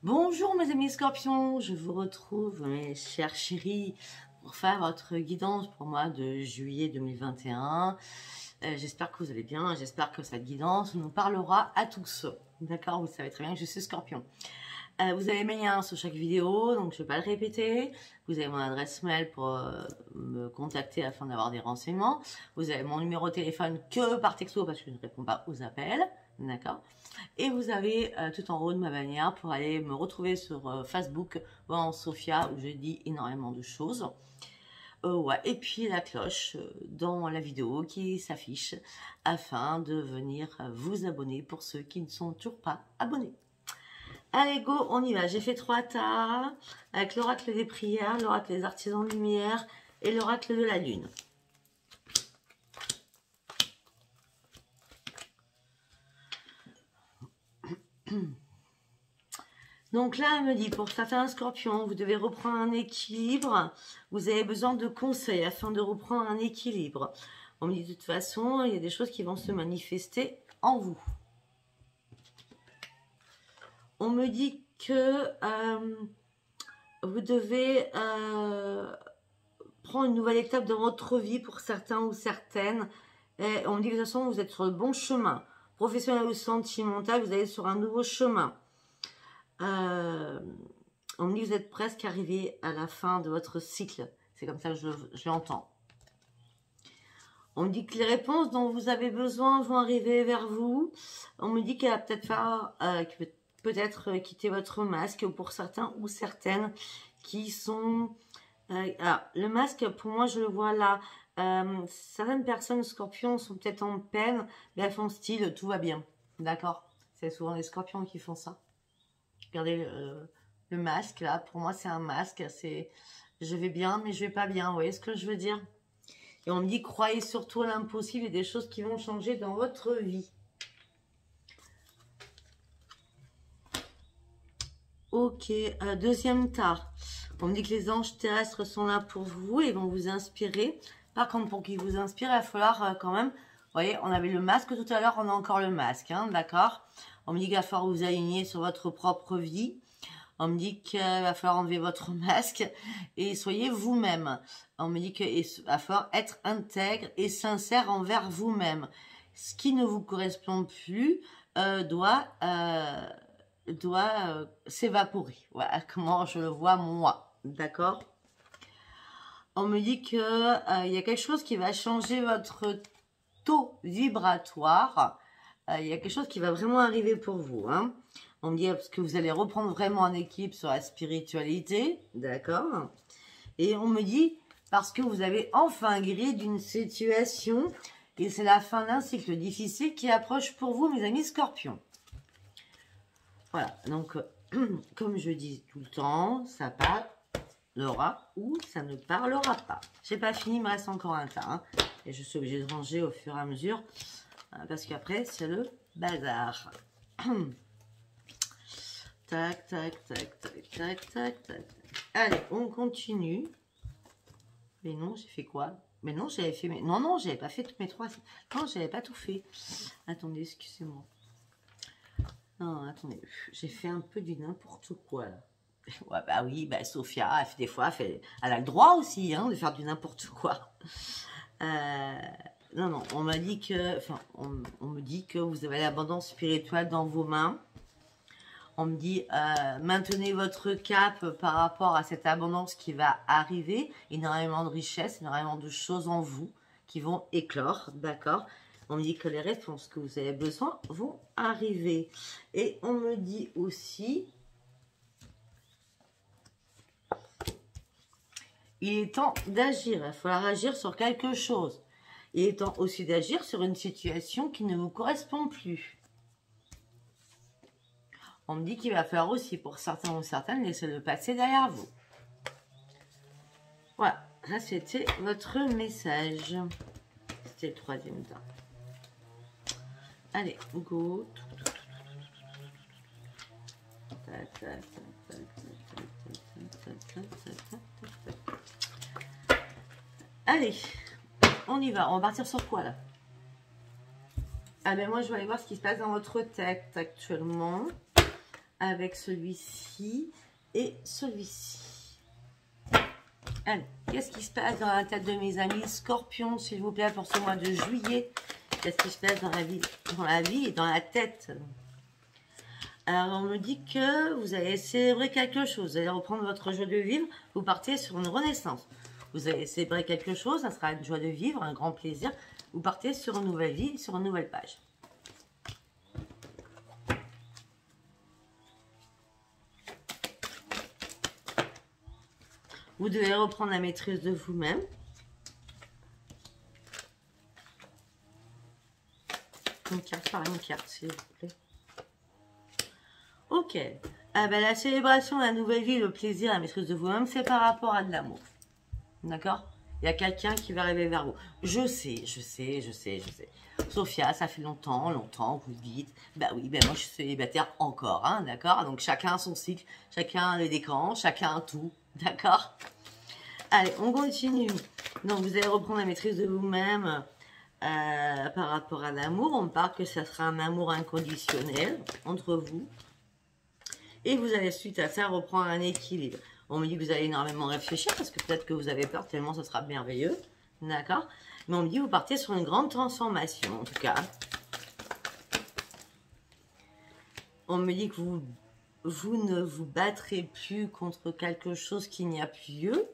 Bonjour mes amis scorpions, je vous retrouve mes chers chéris pour faire votre guidance pour moi de juillet 2021. J'espère que vous allez bien, j'espère que cette guidance nous parlera à tous. D'accord, vous savez très bien que je suis scorpion. Vous avez mes liens sur chaque vidéo, donc je ne vais pas le répéter. Vous avez mon adresse mail pour me contacter afin d'avoir des renseignements. Vous avez mon numéro de téléphone que par texto parce que je ne réponds pas aux appels. D'accord. Et vous avez tout en haut de ma bannière pour aller me retrouver sur Facebook ou en Sophia où je dis énormément de choses. Ouais. Et puis la cloche dans la vidéo qui s'affiche afin de venir vous abonner pour ceux qui ne sont toujours pas abonnés. Allez go, on y va. J'ai fait 3 tas avec l'oracle des prières, l'oracle des artisans de lumière et l'oracle de la lune. Donc là, elle me dit, pour certains scorpions, vous devez reprendre un équilibre. Vous avez besoin de conseils afin de reprendre un équilibre. On me dit, de toute façon, il y a des choses qui vont se manifester en vous. On me dit que vous devez prendre une nouvelle étape dans votre vie pour certains ou certaines. Et on me dit que de toute façon, vous êtes sur le bon chemin. Professionnel ou sentimental, vous allez sur un nouveau chemin. On me dit que vous êtes presque arrivé à la fin de votre cycle. C'est comme ça que je l'entends. On me dit que les réponses dont vous avez besoin vont arriver vers vous. On me dit qu'elle va peut-être faire... peut-être quitter votre masque pour certains ou certaines qui sont... alors, le masque, pour moi, je le vois là. Certaines personnes scorpions sont peut-être en peine, mais elles font style, tout va bien. D'accord? C'est souvent les scorpions qui font ça. Regardez le masque, là. Pour moi, c'est un masque. C'est je vais bien, mais je vais pas bien. Vous voyez ce que je veux dire? Et on me dit, croyez surtout à l'impossible et des choses qui vont changer dans votre vie. Ok, deuxième tas. On me dit que les anges terrestres sont là pour vous et vont vous inspirer. Par contre, pour qu'ils vous inspirent, il va falloir quand même... Vous voyez, on avait le masque tout à l'heure, on a encore le masque, hein, d'accord? On me dit qu'il va falloir vous aligner sur votre propre vie. On me dit qu'il va falloir enlever votre masque et soyez vous-même. On me dit qu'il va falloir être intègre et sincère envers vous-même. Ce qui ne vous correspond plus doit s'évaporer. Voilà comment je le vois moi. D'accord? On me dit qu'il y a quelque chose qui va changer votre taux vibratoire. Il y a quelque chose qui va vraiment arriver pour vous. Hein. On me dit parce que vous allez reprendre vraiment un équilibre sur la spiritualité. D'accord? Et on me dit parce que vous avez enfin guéri d'une situation et c'est la fin d'un cycle difficile qui approche pour vous, mes amis scorpions. Voilà, donc, comme je dis tout le temps, ça parlera ou ça ne parlera pas. J'ai pas fini, il me reste encore un tas. Hein, et je suis obligée de ranger au fur et à mesure. Parce qu'après, c'est le bazar. Tac, tac, tac, tac, tac, tac, tac. Allez, on continue. Mais non, j'ai fait quoi? Mais non, j'avais fait... Non, j'avais pas fait toutes mes 3... Non, j'avais pas tout fait. Attendez, excusez-moi. Non, attendez, j'ai fait un peu du n'importe quoi, là. Ouais, bah oui, bah Sophia, elle fait des fois, elle a le droit aussi, hein, de faire du n'importe quoi. Non, on m'a dit que... Enfin, on me dit que vous avez l'abondance spirituelle dans vos mains. On me dit, maintenez votre cap par rapport à cette abondance qui va arriver. Énormément de richesses, énormément de choses en vous qui vont éclore, d'accord? On me dit que les réponses que vous avez besoin vont arriver. Et on me dit aussi, il est temps d'agir. Il va falloir agir sur quelque chose. Il est temps aussi d'agir sur une situation qui ne vous correspond plus. On me dit qu'il va falloir aussi, pour certains ou certaines, laisser le passé derrière vous. Voilà, ça c'était votre message. C'était le troisième temps. Allez, go. Allez, on y va. On va partir sur quoi là? Ah ben moi je vais aller voir ce qui se passe dans votre tête actuellement. avec celui-ci et celui-ci. Allez, qu'est-ce qui se passe dans la tête de mes amis Scorpion, s'il vous plaît, pour ce mois de juillet? Qu'est-ce qui se passe dans la vie et dans la tête? Alors, on me dit que vous allez célébrer quelque chose. Vous allez reprendre votre joie de vivre. Vous partez sur une renaissance. Vous allez célébrer quelque chose. Ça sera une joie de vivre, un grand plaisir. Vous partez sur une nouvelle vie, sur une nouvelle page. Vous devez reprendre la maîtrise de vous-même. Une carte par une carte, s'il vous plaît. Ok. Ah ben, la célébration, la nouvelle vie, le plaisir, la maîtrise de vous-même, c'est par rapport à de l'amour. D'accord? Il y a quelqu'un qui va arriver vers vous. Je sais. Sophia, ça fait longtemps, vous le dites. Bah oui, ben moi je suis célibataire encore, hein, d'accord? Donc chacun a son cycle, chacun a le décan, chacun a tout, d'accord? Allez, on continue. Donc vous allez reprendre la maîtrise de vous-même par rapport à l'amour. On parle que ça sera un amour inconditionnel entre vous. Et vous allez suite à ça reprendre un équilibre. On me dit que vous allez énormément réfléchir parce que peut-être que vous avez peur tellement ce sera merveilleux. D'accord? Mais on me dit que vous partez sur une grande transformation en tout cas. On me dit que vous ne vous battrez plus contre quelque chose qui n'y a plus lieu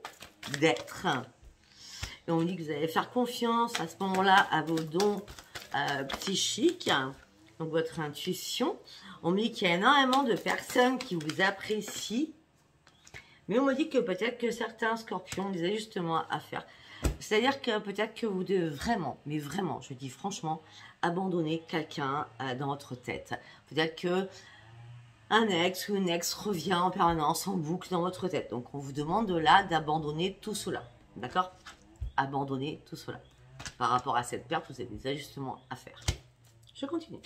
d'être. Et on me dit que vous allez faire confiance à ce moment-là à vos dons psychiques, donc votre intuition. On me dit qu'il y a énormément de personnes qui vous apprécient, mais on me dit que peut-être que certains scorpions ont des ajustements à faire. C'est-à-dire que peut-être que vous devez vraiment, mais vraiment, je dis franchement, abandonner quelqu'un dans votre tête. Peut-être que un ex ou une ex revient en permanence en boucle dans votre tête. Donc on vous demande là d'abandonner tout cela. D'accord? Abandonner tout cela. Par rapport à cette perte, vous avez des ajustements à faire. Je continue.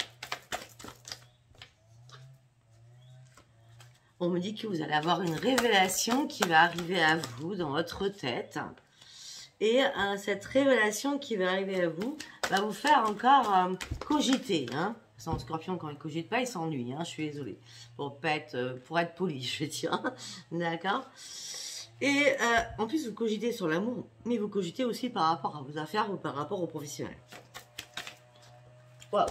On me dit que vous allez avoir une révélation qui va arriver à vous dans votre tête. Et cette révélation qui va arriver à vous va vous faire encore cogiter. Hein. Sans scorpion, quand il ne cogite pas, il s'ennuie. Hein, je suis désolée. Pour être poli, je vais dire. D'accord? Et en plus, vous cogitez sur l'amour, mais vous cogitez aussi par rapport à vos affaires ou par rapport aux professionnels. Waouh!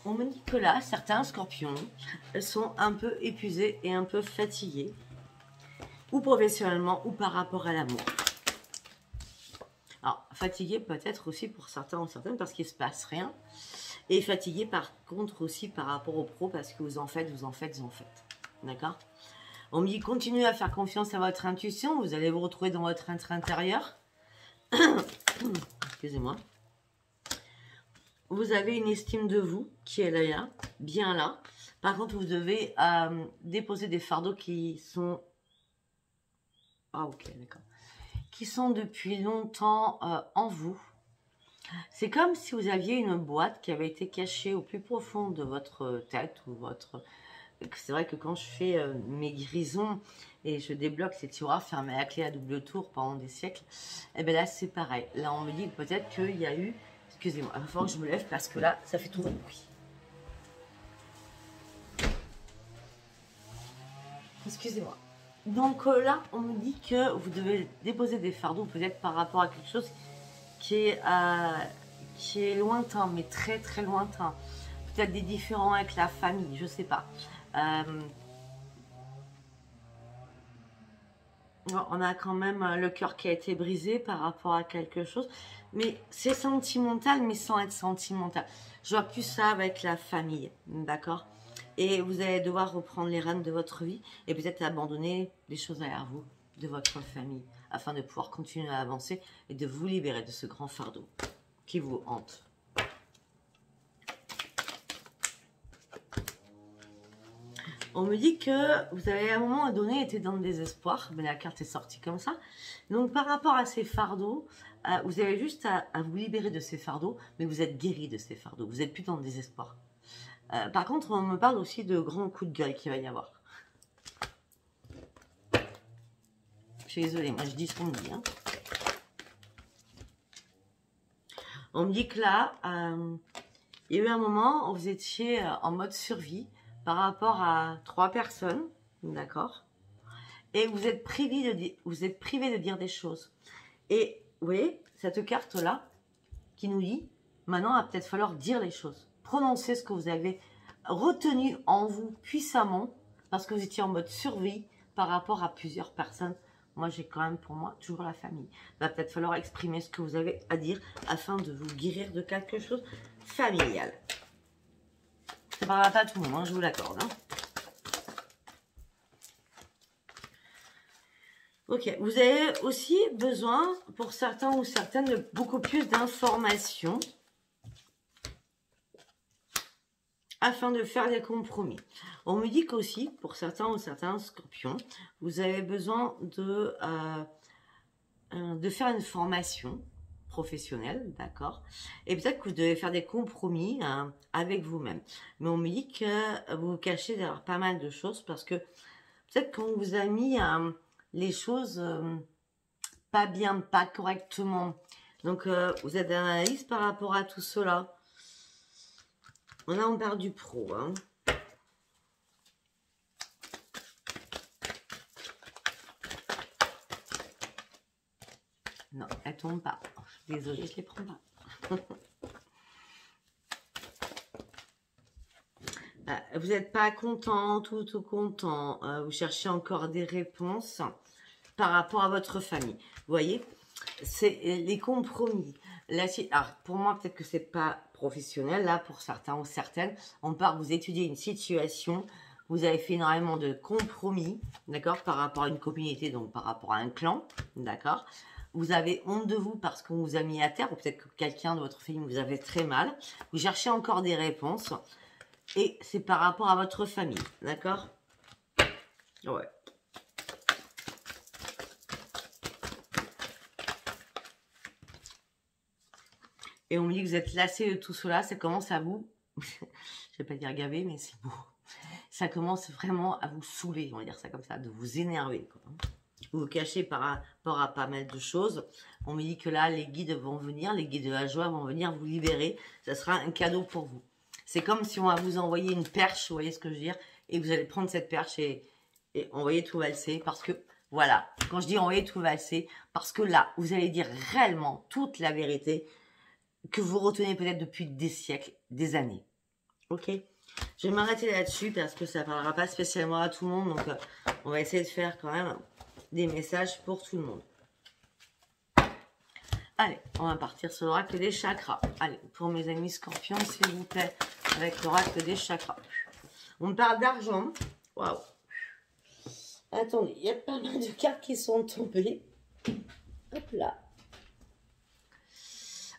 On me dit que là, certains scorpions sont un peu épuisés et un peu fatigués, ou professionnellement, ou par rapport à l'amour. Alors, fatigués peut-être aussi pour certains ou certaines parce qu'il ne se passe rien, et fatigués par contre aussi par rapport au pro parce que vous en faites. D'accord? On me dit continuez à faire confiance à votre intuition, vous allez vous retrouver dans votre être intérieur. Excusez-moi. Vous avez une estime de vous qui est là, bien là. Par contre, vous devez déposer des fardeaux qui sont... Ah ok, d'accord. Qui sont depuis longtemps en vous. C'est comme si vous aviez une boîte qui avait été cachée au plus profond de votre tête ou votre... C'est vrai que quand je fais mes grisons et je débloque ces tiroirs fermés à clé à double tour pendant des siècles, et bien là c'est pareil. Là on me dit peut-être qu'il y a eu... Excusez-moi, il va falloir que je me lève parce que là ça fait trop de bruit. Excusez-moi. Donc là on me dit que vous devez déposer des fardeaux peut-être par rapport à quelque chose qui est lointain, mais très très lointain. Peut-être des différends avec la famille, je sais pas. On a quand même le cœur qui a été brisé par rapport à quelque chose. Mais c'est sentimental, mais sans être sentimental. Je vois plus ça avec la famille, d'accord? Et vous allez devoir reprendre les rênes de votre vie et peut-être abandonner les choses derrière vous, de votre famille, afin de pouvoir continuer à avancer et de vous libérer de ce grand fardeau qui vous hante. On me dit que vous avez à un moment donné été dans le désespoir, mais la carte est sortie comme ça. Donc par rapport à ces fardeaux, vous avez juste à vous libérer de ces fardeaux, mais vous êtes guéri de ces fardeaux, vous n'êtes plus dans le désespoir. Par contre, on me parle aussi de grands coups de gueule qu'il va y avoir. Je suis désolée, moi je dis ce qu'on me dit. Hein. On me dit que là, Il y a eu un moment où vous étiez en mode survie par rapport à 3 personnes, d'accord? Et vous êtes privé de dire des choses. Et vous voyez, cette carte-là qui nous dit, maintenant, il va peut-être falloir dire les choses. Prononcer ce que vous avez retenu en vous puissamment parce que vous étiez en mode survie par rapport à plusieurs personnes. Moi, j'ai quand même pour moi toujours la famille. Il va peut-être falloir exprimer ce que vous avez à dire afin de vous guérir de quelque chose familial. Ça ne parlera pas à tout le monde, hein, je vous l'accorde. Hein. Ok, vous avez aussi besoin, pour certains ou certaines, de beaucoup plus d'informations afin de faire des compromis. On me dit qu'aussi, pour certains ou certains scorpions, vous avez besoin de faire une formation professionnelle, d'accord? Et peut-être que vous devez faire des compromis avec vous-même. Mais on me dit que vous vous cachez derrière pas mal de choses parce que peut-être qu'on vous a mis les choses pas bien, pas correctement. Donc, vous êtes dans l'analyse par rapport à tout cela. Là, on parle du pro. Hein. Non, elles tombent pas. Désolée, je les prends pas. Vous n'êtes pas content, tout content. Vous cherchez encore des réponses par rapport à votre famille. Vous voyez, c'est les compromis. Alors, pour moi, peut-être que c'est pas professionnel. Là, pour certains ou certaines, on part vous étudier une situation. Vous avez fait énormément de compromis, d'accord, par rapport à une communauté, donc par rapport à un clan, d'accord. Vous avez honte de vous parce qu'on vous a mis à terre, ou peut-être que quelqu'un de votre famille vous avait très mal. Vous cherchez encore des réponses. Et c'est par rapport à votre famille, d'accord? Ouais. Et on me dit que vous êtes lassé de tout cela, ça commence à vous, je vais pas dire gaver, mais c'est beau. Ça commence vraiment à vous saouler, on va dire ça comme ça, de vous énerver, quoi. Vous vous cachez par rapport à pas mal de choses. On me dit que là, les guides vont venir, les guides de la joie vont venir vous libérer. Ça sera un cadeau pour vous. C'est comme si on va vous envoyer une perche, vous voyez ce que je veux dire, et vous allez prendre cette perche et envoyer tout valser, parce que, voilà, quand je dis envoyer tout valser, parce que là, vous allez dire réellement toute la vérité que vous retenez peut-être depuis des siècles, des années. Ok? Je vais m'arrêter là-dessus parce que ça ne parlera pas spécialement à tout le monde, donc on va essayer de faire quand même des messages pour tout le monde. Allez, on va partir sur l'oracle des chakras. Allez, pour mes amis scorpions, s'il vous plaît, avec l'oracle des chakras. On parle d'argent. Waouh. Attendez, il y a pas mal de cartes qui sont tombées. Hop là.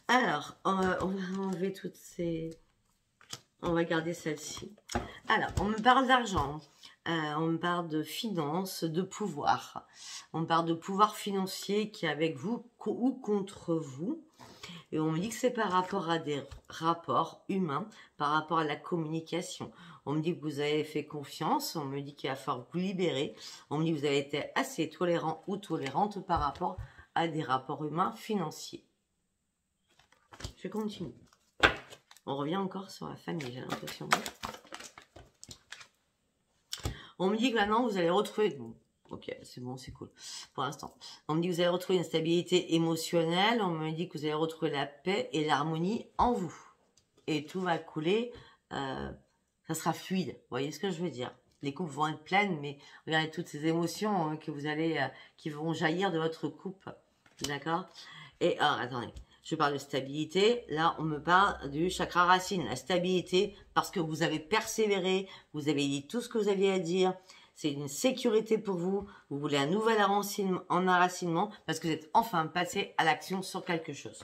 Alors, on va enlever toutes ces... On va garder celle-ci. Alors, on me parle d'argent. On me parle de finances, de pouvoir. On me parle de pouvoir financier qui est avec vous ou contre vous. Et on me dit que c'est par rapport à des rapports humains, par rapport à la communication. On me dit que vous avez fait confiance, on me dit qu'il va falloir vous libérer. On me dit que vous avez été assez tolérant ou tolérante par rapport à des rapports humains financiers. Je continue. On revient encore sur la famille, j'ai l'impression. On me dit que maintenant, vous allez retrouver... Bon, ok, c'est bon, c'est cool. Pour l'instant. On me dit que vous allez retrouver une stabilité émotionnelle. On me dit que vous allez retrouver la paix et l'harmonie en vous. Et tout va couler. Ça sera fluide. Vous voyez ce que je veux dire? Les coupes vont être pleines, mais regardez toutes ces émotions que vous allez, qui vont jaillir de votre coupe. D'accord? Et, alors, attendez. Je parle de stabilité. Là, on me parle du chakra racine. La stabilité, parce que vous avez persévéré, vous avez dit tout ce que vous aviez à dire. C'est une sécurité pour vous. Vous voulez un nouvel enracinement parce que vous êtes enfin passé à l'action sur quelque chose.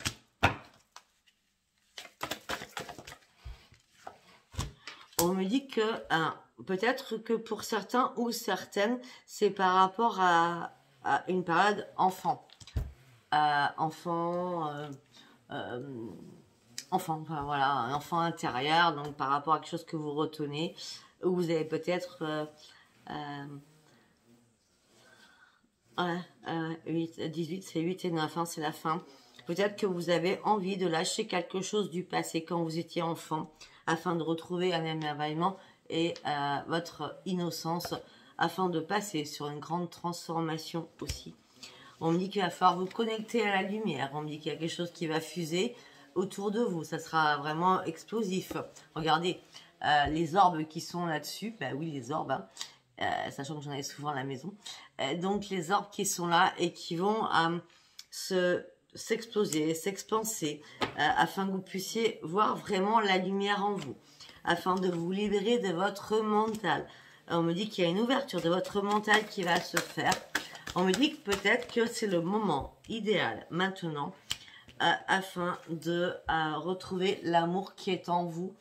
On me dit que peut-être que pour certains ou certaines, c'est par rapport à une période enfant. Enfant, enfin voilà, un enfant intérieur, donc par rapport à quelque chose que vous retenez, ou vous avez peut-être 18, c'est 8 et 9, hein, c'est la fin. Peut-être que vous avez envie de lâcher quelque chose du passé quand vous étiez enfant, afin de retrouver un émerveillement et votre innocence, afin de passer sur une grande transformation aussi. On me dit qu'il va falloir vous connecter à la lumière, on me dit qu'il y a quelque chose qui va fuser autour de vous, ça sera vraiment explosif. Regardez, les orbes qui sont là-dessus, bah oui les orbes, hein, sachant que j'en ai souvent à la maison, donc les orbes qui sont là et qui vont s'exploser, s'expanser, afin que vous puissiez voir vraiment la lumière en vous, afin de vous libérer de votre mental. On me dit qu'il y a une ouverture de votre mental qui va se faire. On me dit que peut-être que c'est le moment idéal maintenant, afin de retrouver l'amour qui est en vous.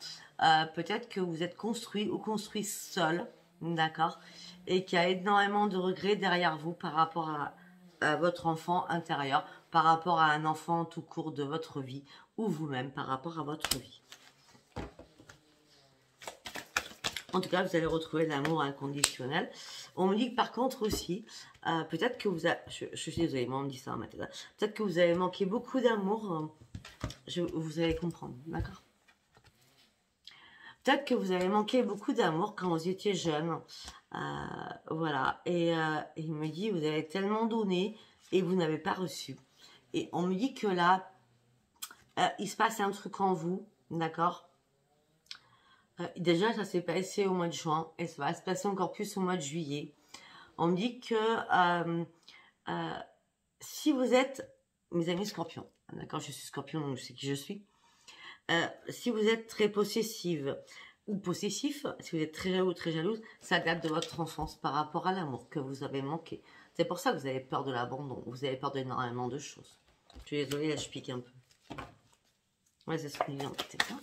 Peut-être que vous êtes construit ou construit seul, d'accord, et qu'il y a énormément de regrets derrière vous par rapport à votre enfant intérieur, par rapport à un enfant tout court de votre vie, ou vous-même par rapport à votre vie. En tout cas, vous allez retrouver l'amour inconditionnel. On me dit que par contre aussi, peut-être que vous avez... Je suis désolée, moi on me dit ça dans ma tête. Peut-être que vous avez manqué beaucoup d'amour. Vous allez comprendre, d'accord? Peut-être que vous avez manqué beaucoup d'amour quand vous étiez jeune. Voilà. Et il me dit, vous avez tellement donné et vous n'avez pas reçu. Et on me dit que là, il se passe un truc en vous, d'accord? Déjà, ça s'est passé au mois de juin et ça va se passer encore plus au mois de juillet. On me dit que si vous êtes, mes amis scorpions, d'accord, je suis scorpion, donc je sais qui je suis. Si vous êtes très possessive ou possessif, si vous êtes très jaloux ou très jalouse, ça date de votre enfance par rapport à l'amour que vous avez manqué. C'est pour ça que vous avez peur de l'abandon, vous avez peur d'énormément de choses. Je suis désolée, là je pique un peu. Ouais, c'est ce qu'on dit en fait, c'est ça.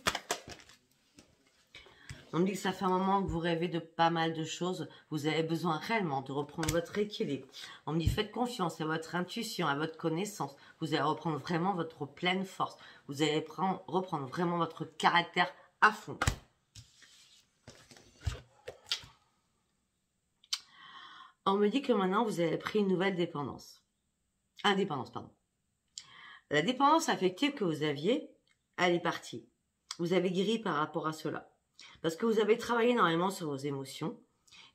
On me dit que ça fait un moment que vous rêvez de pas mal de choses. Vous avez besoin réellement de reprendre votre équilibre. On me dit faites confiance à votre intuition, à votre connaissance. Vous allez reprendre vraiment votre pleine force. Vous allez reprendre vraiment votre caractère à fond. On me dit que maintenant vous avez pris une nouvelle dépendance. Indépendance, pardon. La dépendance affective que vous aviez, elle est partie. Vous avez guéri par rapport à cela. Parce que vous avez travaillé énormément sur vos émotions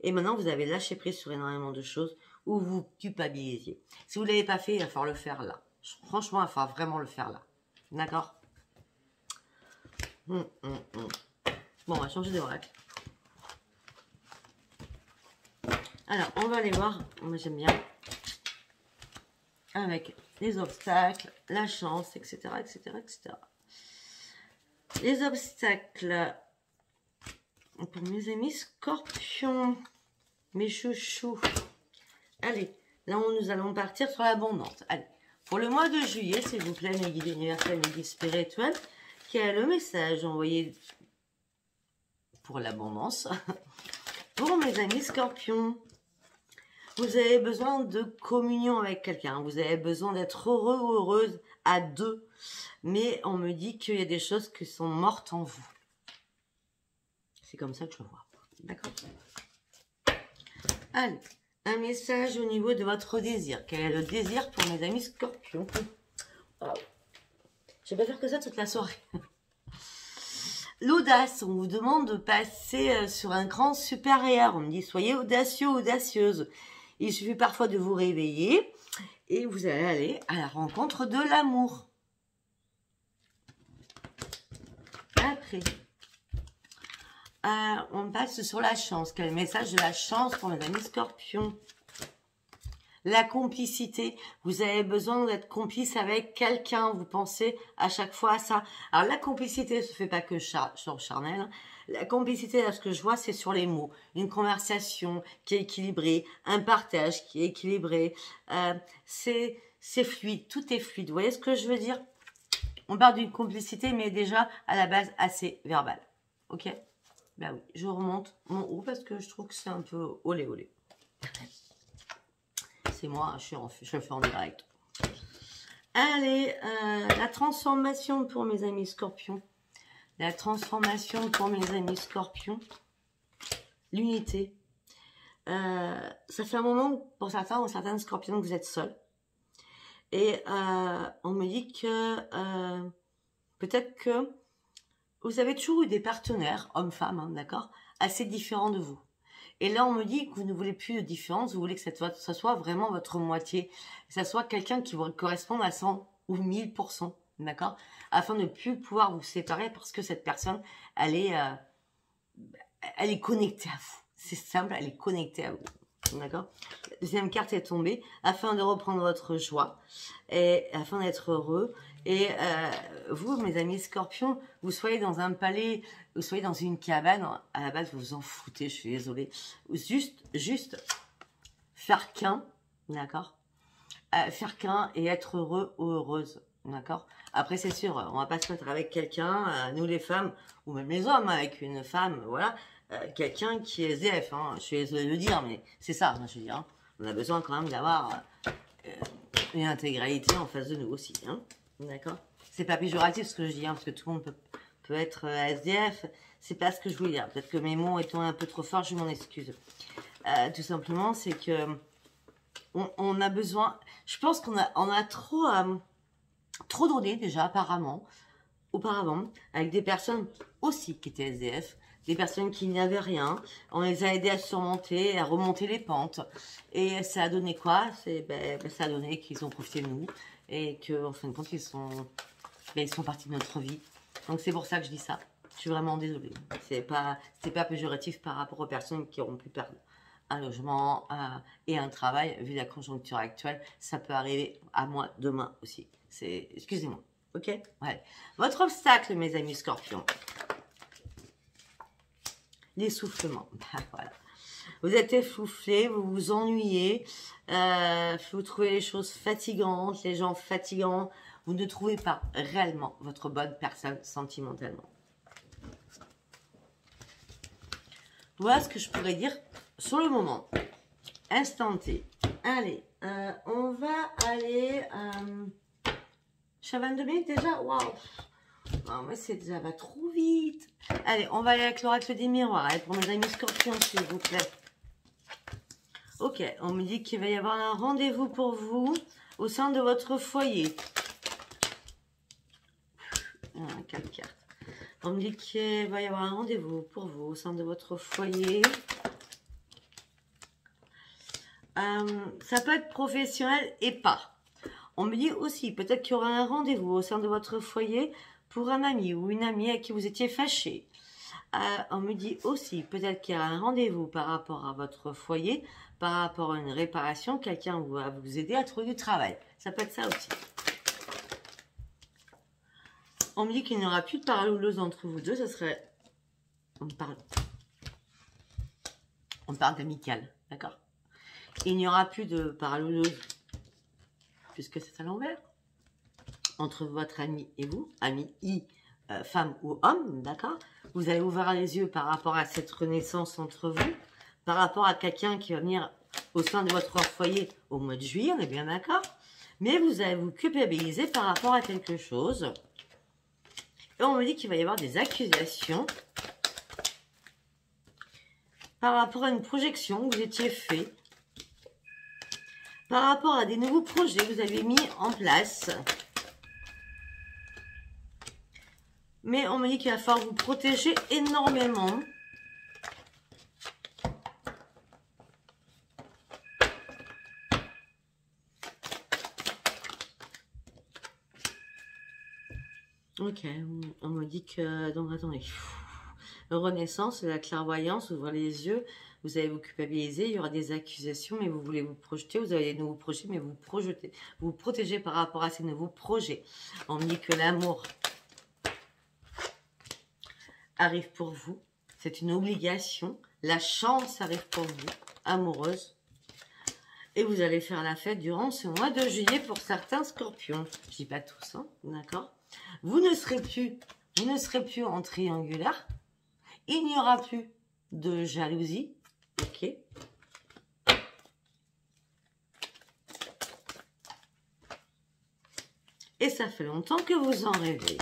et maintenant vous avez lâché prise sur énormément de choses où vous culpabilisiez. Si vous ne l'avez pas fait, il va falloir le faire là. Franchement, il va falloir vraiment le faire là. D'accord? Bon, on va changer d'oracle. Alors, on va aller voir. Moi, j'aime bien. Avec les obstacles, la chance, etc., etc., etc. Les obstacles... Pour mes amis scorpions, mes chouchous. Allez, là nous allons partir sur l'abondance. Allez, pour le mois de juillet, s'il vous plaît, mes guides universels, mes guides spirituels, quel est le message envoyé pour l'abondance? Pour mes amis scorpions, vous avez besoin de communion avec quelqu'un. Vous avez besoin d'être heureux ou heureuse à deux. Mais on me dit qu'il y a des choses qui sont mortes en vous. C'est comme ça que je le vois. D'accord? Allez, un message au niveau de votre désir. Quel est le désir pour mes amis scorpions? Oh. Je vais pas faire que ça toute la soirée. L'audace, on vous demande de passer sur un cran supérieur. On me dit, soyez audacieux, audacieuse. Il suffit parfois de vous réveiller et vous allez aller à la rencontre de l'amour. Après... on passe sur la chance. Quel message de la chance pour mes amis scorpions? La complicité. Vous avez besoin d'être complice avec quelqu'un. Vous pensez à chaque fois à ça. Alors la complicité ne se fait pas que sur charnel. La complicité, là, ce que je vois, c'est sur les mots. Une conversation qui est équilibrée. Un partage qui est équilibré. C'est fluide. Tout est fluide. Vous voyez ce que je veux dire? On parle d'une complicité, mais déjà à la base assez verbale. Ok? Ben oui, je remonte mon haut parce que je trouve que c'est un peu olé olé. C'est moi, je le fais en direct. Allez, la transformation pour mes amis scorpions. La transformation pour mes amis scorpions. L'unité. Ça fait un moment pour certains ou certaines scorpions que vous êtes seuls. Et on me dit que peut-être que vous avez toujours eu des partenaires, hommes-femmes, hein, d'accord, assez différents de vous. Et là, on me dit que vous ne voulez plus de différence, vous voulez que ça soit vraiment votre moitié, que ça soit quelqu'un qui vous corresponde à 100 ou 1000%, d'accord, afin de ne plus pouvoir vous séparer parce que cette personne, elle est connectée à vous. C'est simple, elle est connectée à vous. D'accord. La deuxième carte est tombée afin de reprendre votre joie et afin d'être heureux. Et vous, mes amis scorpions, vous soyez dans un palais, vous soyez dans une cabane, à la base vous vous en foutez, je suis désolée. Juste faire qu'un, d'accord, faire qu'un et être heureux ou heureuse, d'accord. Après c'est sûr, on va pas se mettre avec quelqu'un, nous les femmes, ou même les hommes, avec une femme, voilà. Quelqu'un qui est SDF, hein, je suis désolée de le dire, mais c'est ça, hein, je veux dire. Hein. On a besoin quand même d'avoir une intégralité en face de nous aussi, hein, d'accord. C'est pas péjoratif ce que je dis, hein, parce que tout le monde peut être SDF, c'est pas ce que je voulais dire. Peut-être que mes mots étant un peu trop forts, je m'en excuse. Tout simplement, c'est que on a besoin, je pense qu'on a trop donné déjà auparavant, avec des personnes aussi qui étaient SDF, des personnes qui n'avaient rien. On les a aidés à surmonter, à remonter les pentes. Et ça a donné quoi? Ça a donné qu'ils ont profité de nous et qu'en fin de compte, ils sont partis de notre vie. Donc c'est pour ça que je dis ça. Je suis vraiment désolée. C'est pas péjoratif par rapport aux personnes qui auront pu perdre un logement et un travail. Vu la conjoncture actuelle, ça peut arriver à moi demain aussi. Excusez-moi. Ok? Ouais. Votre obstacle, mes amis scorpions. L'essoufflement. Voilà. Vous êtes essoufflé, vous vous ennuyez, vous trouvez les choses fatigantes, les gens fatigants. Vous ne trouvez pas réellement votre bonne personne sentimentalement. Voilà ce que je pourrais dire sur le moment. Instant T. Allez, on va aller... je suis à 22 minutes déjà. Waouh! Non, mais ça va trop vite. Allez, on va aller avec l'oracle des miroirs. Allez, pour mes amis scorpions, s'il vous plaît. Ok, on me dit qu'il va y avoir un rendez-vous pour vous au sein de votre foyer. 4 cartes. On me dit qu'il va y avoir un rendez-vous pour vous au sein de votre foyer. Ça peut être professionnel et pas. On me dit aussi, peut-être qu'il y aura un rendez-vous au sein de votre foyer pour un ami ou une amie à qui vous étiez fâché. On me dit aussi, peut-être qu'il y a un rendez-vous par rapport à votre foyer, par rapport à une réparation, quelqu'un va vous aider à trouver du travail. Ça peut être ça aussi. On me dit qu'il n'y aura plus de paralleuse entre vous deux, ça serait... On parle d'amical, d'accord? Il n'y aura plus de paralleuse, puisque c'est à l'envers, entre votre ami et vous, ami, femme ou homme, d'accord? Vous allez ouvrir les yeux par rapport à cette renaissance entre vous, par rapport à quelqu'un qui va venir au sein de votre foyer au mois de juillet, on est bien d'accord? Mais vous allez vous culpabiliser par rapport à quelque chose. Et on me dit qu'il va y avoir des accusations par rapport à une projection que vous étiez fait, par rapport à des nouveaux projets que vous avez mis en place. Mais on me dit qu'il va falloir vous protéger énormément. Ok, on me dit que... Donc attendez. Renaissance, la clairvoyance, ouvrir les yeux, vous allez vous culpabiliser, il y aura des accusations, mais vous voulez vous projeter, vous avez des nouveaux projets, mais vous vous projetez, vous vous protégez par rapport à ces nouveaux projets. On me dit que l'amour arrive pour vous, c'est une obligation, la chance arrive pour vous, amoureuse, et vous allez faire la fête durant ce mois de juillet pour certains scorpions. Je dis pas tous, hein, d'accord? Vous ne serez plus en triangulaire. Il n'y aura plus de jalousie. Ok. Et ça fait longtemps que vous en rêvez.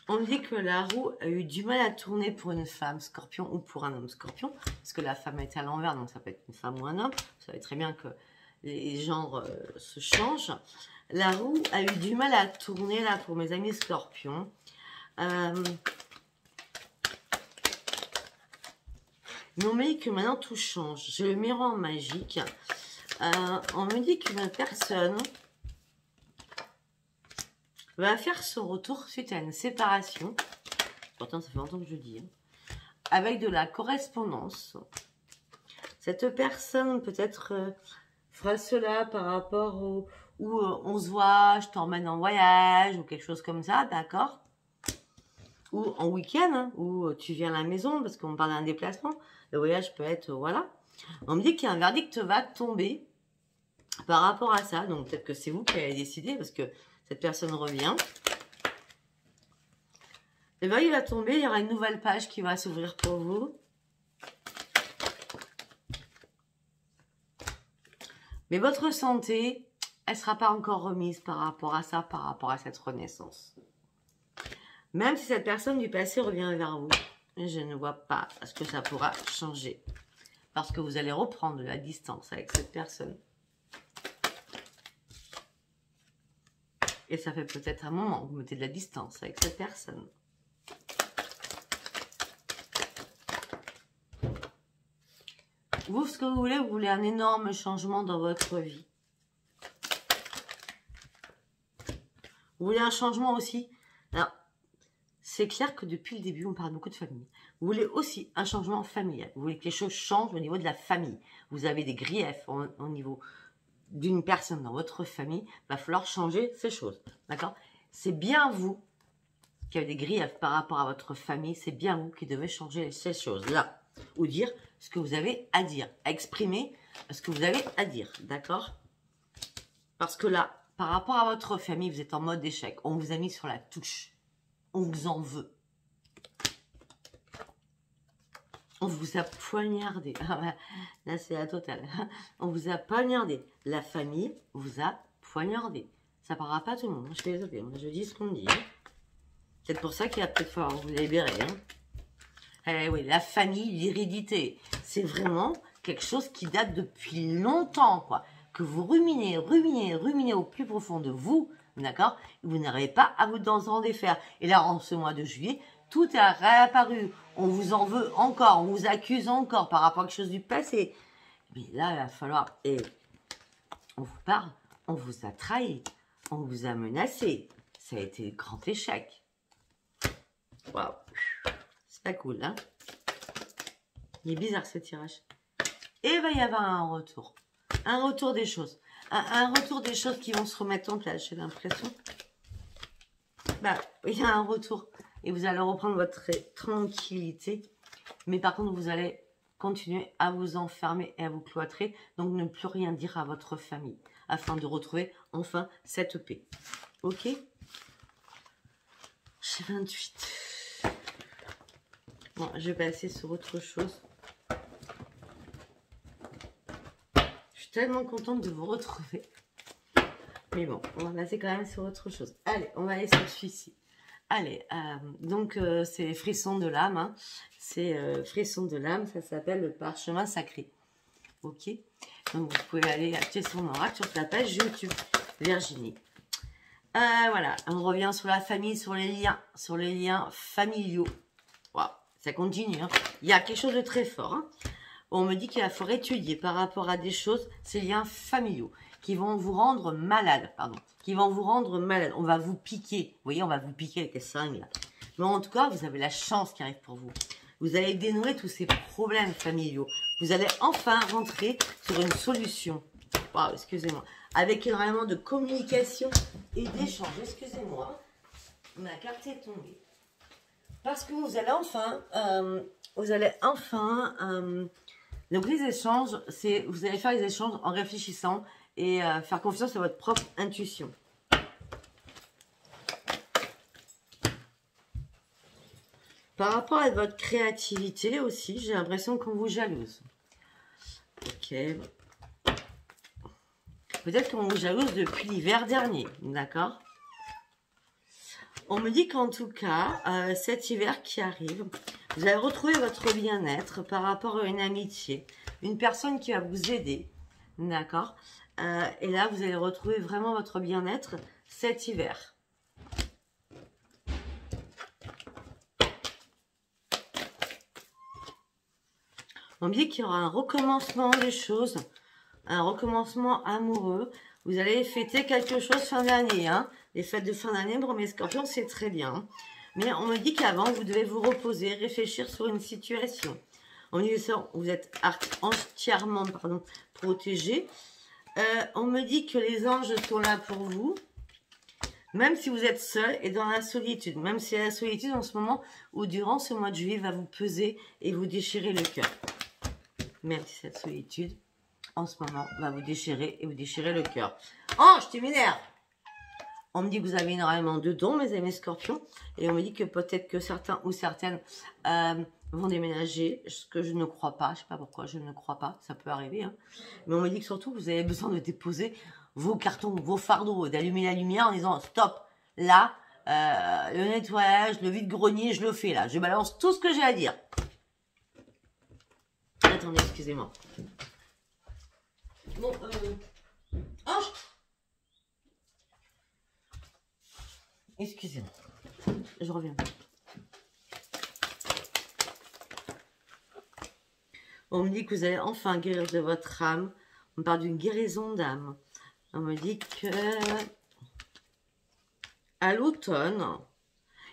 On dit que la roue a eu du mal à tourner pour une femme scorpion ou pour un homme scorpion. Parce que la femme est à l'envers, donc ça peut être une femme ou un homme. Vous savez très bien que les genres se changent. La roue a eu du mal à tourner là pour mes amis scorpions. Mais on me dit que maintenant tout change. J'ai le miroir magique. On me dit qu'une personne va faire son retour suite à une séparation. Pourtant, ça fait longtemps que je le dis. Hein. Avec de la correspondance. Cette personne peut-être fera cela par rapport au... où on se voit, je t'emmène en voyage ou quelque chose comme ça, d'accord? Ou en week-end, hein, où tu viens à la maison parce qu'on parle d'un déplacement. Le voyage peut être, voilà. On me dit qu'il y a un verdict va tomber par rapport à ça. Donc peut-être que c'est vous qui allez décider parce que cette personne revient. Et bien il va tomber, il y aura une nouvelle page qui va s'ouvrir pour vous. Mais votre santé, elle ne sera pas encore remise par rapport à ça, par rapport à cette renaissance. Même si cette personne du passé revient vers vous, je ne vois pas ce que ça pourra changer. Parce que vous allez reprendre de la distance avec cette personne. Et ça fait peut-être un moment que vous mettez de la distance avec cette personne. Vous, ce que vous voulez un énorme changement dans votre vie. Vous voulez un changement aussi. Alors, c'est clair que depuis le début, on parle beaucoup de famille. Vous voulez aussi un changement familial. Vous voulez que les choses changent au niveau de la famille. Vous avez des griefs au niveau d'une personne dans votre famille. Il va falloir changer ces choses. D'accord? C'est bien vous qui avez des griefs par rapport à votre famille. C'est bien vous qui devez changer ces choses-là. Ou dire ce que vous avez à dire. Exprimer ce que vous avez à dire. D'accord? Parce que là, par rapport à votre famille, vous êtes en mode échec. On vous a mis sur la touche. On vous en veut. On vous a poignardé. Là, c'est la totale. On vous a poignardé. La famille vous a poignardé. Ça ne parlera pas à tout le monde. Je suis désolée. Moi, je dis ce qu'on dit. C'est pour ça qu'il va peut-être falloir vous libérer. Eh oui, la famille, l'hérédité. C'est vraiment quelque chose qui date depuis longtemps, quoi. Que vous ruminez au plus profond de vous, d'accord? Vous n'arrivez pas à vous en défaire. Et là, en ce mois de juillet, tout est réapparu. On vous en veut encore, on vous accuse encore par rapport à quelque chose du passé. Mais là, il va falloir... Et on vous parle, on vous a trahi, on vous a menacé. Ça a été un grand échec. Waouh. C'est pas cool, hein? Il est bizarre, ce tirage. Et il va y avoir un retour. Un retour des choses. Un retour des choses qui vont se remettre en place, j'ai l'impression. Bah, il y a un retour. Et vous allez reprendre votre tranquillité. Mais par contre, vous allez continuer à vous enfermer et à vous cloîtrer. Donc, ne plus rien dire à votre famille. Afin de retrouver enfin cette paix. Ok? J'ai 28. Bon, je vais passer sur autre chose. Tellement contente de vous retrouver. Mais bon, on va passer quand même sur autre chose. Allez, on va aller sur celui-ci. Allez, donc c'est Frisson de l'âme. Hein. C'est Frisson de l'âme, ça s'appelle le parchemin sacré. Ok. Donc vous pouvez aller acheter son oracle sur la page YouTube, Virginie. Voilà, on revient sur la famille, sur les liens familiaux. Wow, ça continue. Hein. Il y a quelque chose de très fort. Hein. On me dit qu'il va falloir étudier par rapport à des choses, ces liens familiaux, qui vont vous rendre malade, qui vont vous rendre malade. On va vous piquer, vous voyez, on va vous piquer avec les seringues là. Mais en tout cas, vous avez la chance qui arrive pour vous. Vous allez dénouer tous ces problèmes familiaux. Vous allez enfin rentrer sur une solution. Waouh, excusez-moi. Avec énormément de communication et d'échange. Excusez-moi. Ma carte est tombée. Parce que vous allez enfin... Donc les échanges, vous allez faire les échanges en réfléchissant et faire confiance à votre propre intuition. Par rapport à votre créativité aussi, j'ai l'impression qu'on vous jalouse. Ok. Peut-être qu'on vous jalouse depuis l'hiver dernier, d'accord? On me dit qu'en tout cas, cet hiver qui arrive, vous allez retrouver votre bien-être par rapport à une amitié. Une personne qui va vous aider, d'accord? Et là, vous allez retrouver vraiment votre bien-être cet hiver. On me dit qu'il y aura un recommencement des choses, un recommencement amoureux. Vous allez fêter quelque chose fin d'année. Hein. Les fêtes de fin d'année, pour mes scorpions, c'est très bien. Mais on me dit qu'avant, vous devez vous reposer, réfléchir sur une situation. On me dit que vous êtes entièrement protégé. On me dit que les anges sont là pour vous. Même si vous êtes seul et dans la solitude. Même si la solitude en ce moment ou durant ce mois de juillet va vous peser et vous déchirer le cœur. Même si cette solitude, en ce moment, va vous déchirer et vous déchirer le cœur. Oh, je m'énerve. On me dit que vous avez énormément de dons, mes amis scorpions. Et on me dit que peut-être que certains ou certaines vont déménager. Ce que je ne crois pas. Je ne sais pas pourquoi je ne crois pas. Ça peut arriver. Hein. Mais on me dit que surtout, vous avez besoin de déposer vos cartons, vos fardeaux, d'allumer la lumière en disant stop. Là, le nettoyage, le vide-grenier, je le fais là. Je balance tout ce que j'ai à dire. Attendez, excusez-moi. Bon, oh, excusez-moi. Je reviens. On me dit que vous allez enfin guérir de votre âme. On parle d'une guérison d'âme. On me dit que à l'automne,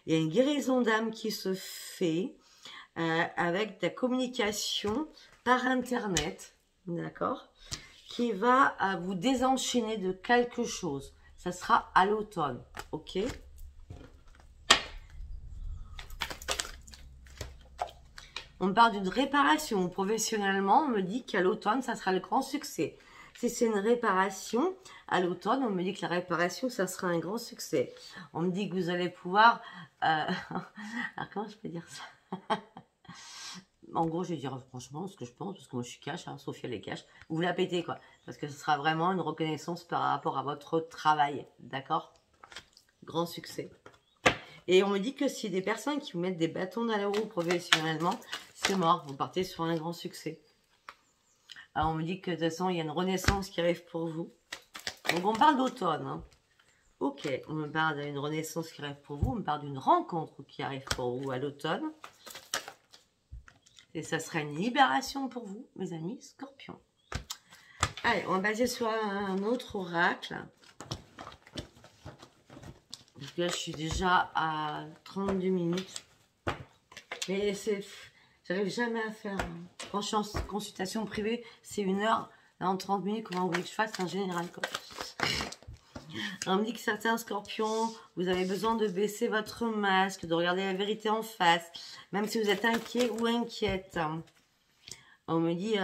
il y a une guérison d'âme qui se fait avec de la communication par Internet, d'accord, qui va vous désenchaîner de quelque chose. Ça sera à l'automne, ok? On me parle d'une réparation. Professionnellement, on me dit qu'à l'automne, ça sera le grand succès. Si c'est une réparation, à l'automne, on me dit que la réparation, ça sera un grand succès. On me dit que vous allez pouvoir... Alors, comment je peux dire ça? En gros, je vais dire franchement ce que je pense, parce que moi, je suis cash, hein, Sophie, elle est cash. Vous la pétez, quoi. Parce que ce sera vraiment une reconnaissance par rapport à votre travail. D'accord? Grand succès. Et on me dit que si des personnes qui vous mettent des bâtons dans la roue professionnellement, c'est mort. Vous partez sur un grand succès. Alors, on me dit que de toute façon, il y a une renaissance qui arrive pour vous. Donc, on parle d'automne. Hein. Ok, on me parle d'une renaissance qui arrive pour vous. On me parle d'une rencontre qui arrive pour vous à l'automne. Et ça sera une libération pour vous, mes amis scorpions. Allez, on va passer sur un autre oracle. Parce que là, je suis déjà à 32 minutes. Mais c'est... J'arrive jamais à faire... Quand je suis en consultation privée, c'est 1 heure. Là, en 30 minutes, comment vous voulez que je fasse? C'est en général, quoi. On me dit que certains scorpions, vous avez besoin de baisser votre masque, de regarder la vérité en face, même si vous êtes inquiet ou inquiète. On me dit,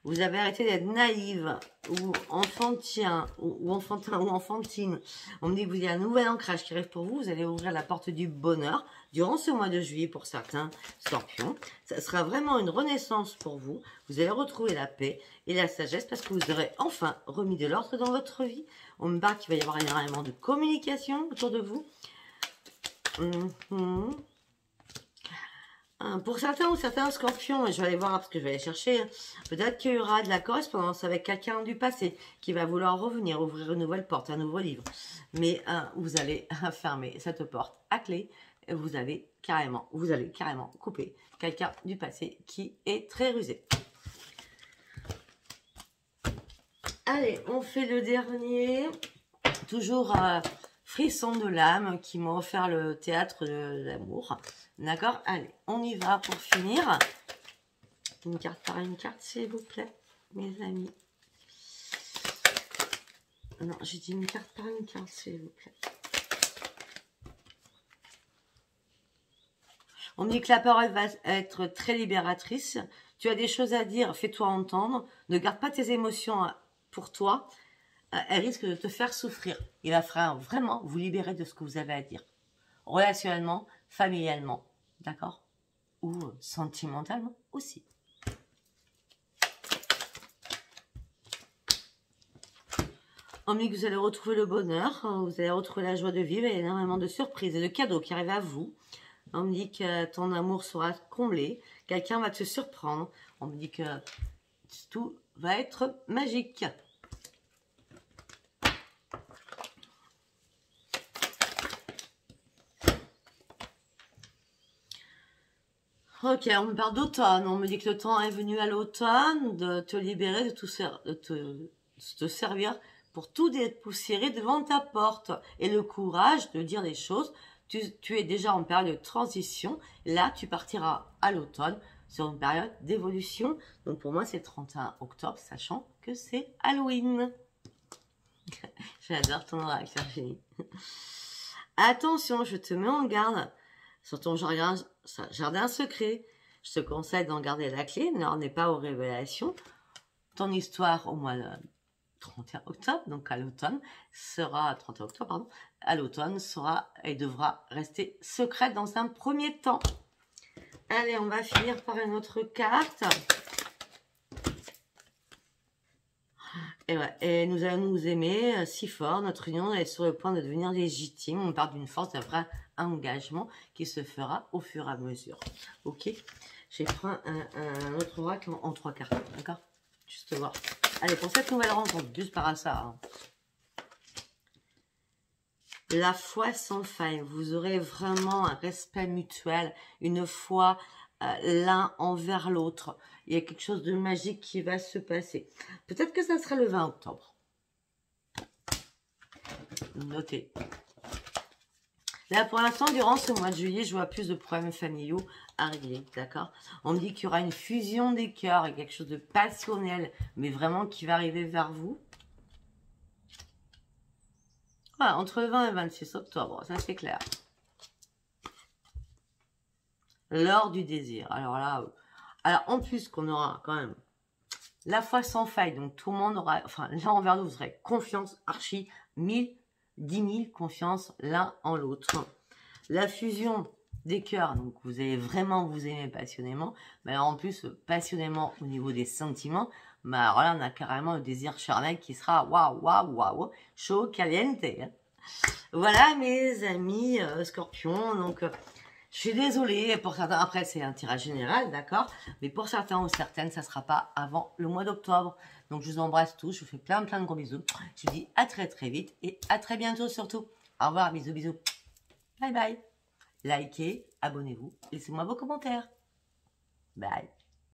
vous avez arrêté d'être naïve ou enfantin ou enfantine. On me dit que vous avez un nouvel ancrage qui arrive pour vous. Vous allez ouvrir la porte du bonheur durant ce mois de juillet pour certains scorpions. Ça sera vraiment une renaissance pour vous. Vous allez retrouver la paix et la sagesse parce que vous aurez enfin remis de l'ordre dans votre vie. On me parle qu'il va y avoir énormément de communication autour de vous. Pour certains ou certains scorpions, je vais aller voir parce que je vais aller chercher, hein, peut-être qu'il y aura de la correspondance avec quelqu'un du passé qui va vouloir revenir, ouvrir une nouvelle porte, un nouveau livre. Mais vous allez fermer cette porte à clé et vous allez carrément couper quelqu'un du passé qui est très rusé. Allez, on fait le dernier. Toujours frisson de l'âme qui m'a offert le théâtre de l'amour. D'accord? Allez, on y va pour finir. Une carte par une carte, s'il vous plaît, mes amis. Non, j'ai dit une carte par une carte, s'il vous plaît. On me dit que la parole va être très libératrice. Tu as des choses à dire, fais-toi entendre. Ne garde pas tes émotions pour toi. Elle risque de te faire souffrir. Il va vraiment vous libérer de ce que vous avez à dire. Relationnellement, familialement, d'accord? Ou sentimentalement aussi. On me dit que vous allez retrouver le bonheur, vous allez retrouver la joie de vivre et énormément de surprises et de cadeaux qui arrivent à vous. On me dit que ton amour sera comblé, quelqu'un va te surprendre. On me dit que tout va être magique. Ok, on me parle d'automne. On me dit que le temps est venu à l'automne de te libérer, de te servir pour tout dépoussiérer devant ta porte. Et le courage de dire les choses. Tu es déjà en période de transition. Là, tu partiras à l'automne sur une période d'évolution. Donc pour moi, c'est le 31 octobre, sachant que c'est Halloween. J'adore ton oracle, Virginie. Attention, je te mets en garde sur ton jardin secret. Je te conseille d'en garder la clé. N'en est pas aux révélations. Ton histoire au mois de 31 octobre, donc à l'automne, sera 31 octobre, pardon, à l'automne sera et devra rester secrète dans un premier temps. Allez, on va finir par une autre carte. Et, ouais, et nous allons nous aimer si fort. Notre union est sur le point de devenir légitime. On parle d'une force, d'un vrai engagement qui se fera au fur et à mesure. Ok. J'ai pris un autre oracle en 3 cartes. D'accord. Juste voir. Allez, pour cette nouvelle rencontre, juste par hasard. Hein. La foi sans faille. Vous aurez vraiment un respect mutuel, une foi l'un envers l'autre. Il y a quelque chose de magique qui va se passer. Peut-être que ça sera le 20 octobre. Notez. Là, pour l'instant, durant ce mois de juillet, je vois plus de problèmes familiaux à régler, d'accord? On me dit qu'il y aura une fusion des cœurs et quelque chose de passionnel, mais vraiment qui va arriver vers vous. Voilà, entre le 20 et le 26 octobre, ça c'est clair. L'heure du désir. Alors là, en plus qu'on aura quand même la foi sans faille, donc tout le monde aura, enfin l'un envers l'autre, vous aurez confiance, archi, 1000, 10 000 confiance l'un en l'autre. La fusion des cœurs, donc vous allez vraiment vous aimer passionnément, mais alors en plus passionnément au niveau des sentiments, mais alors là on a carrément le désir charnel qui sera waouh, waouh, waouh, chaud, caliente. Voilà mes amis scorpions, donc je suis désolée, pour certains, après c'est un tirage général, d'accord, mais pour certains ou certaines, ça ne sera pas avant le mois d'octobre. Donc je vous embrasse tous, je vous fais plein de gros bisous. Je vous dis à très très vite et à très bientôt surtout. Au revoir, bisous, bisous. Bye bye. Likez, abonnez-vous, laissez-moi vos commentaires. Bye.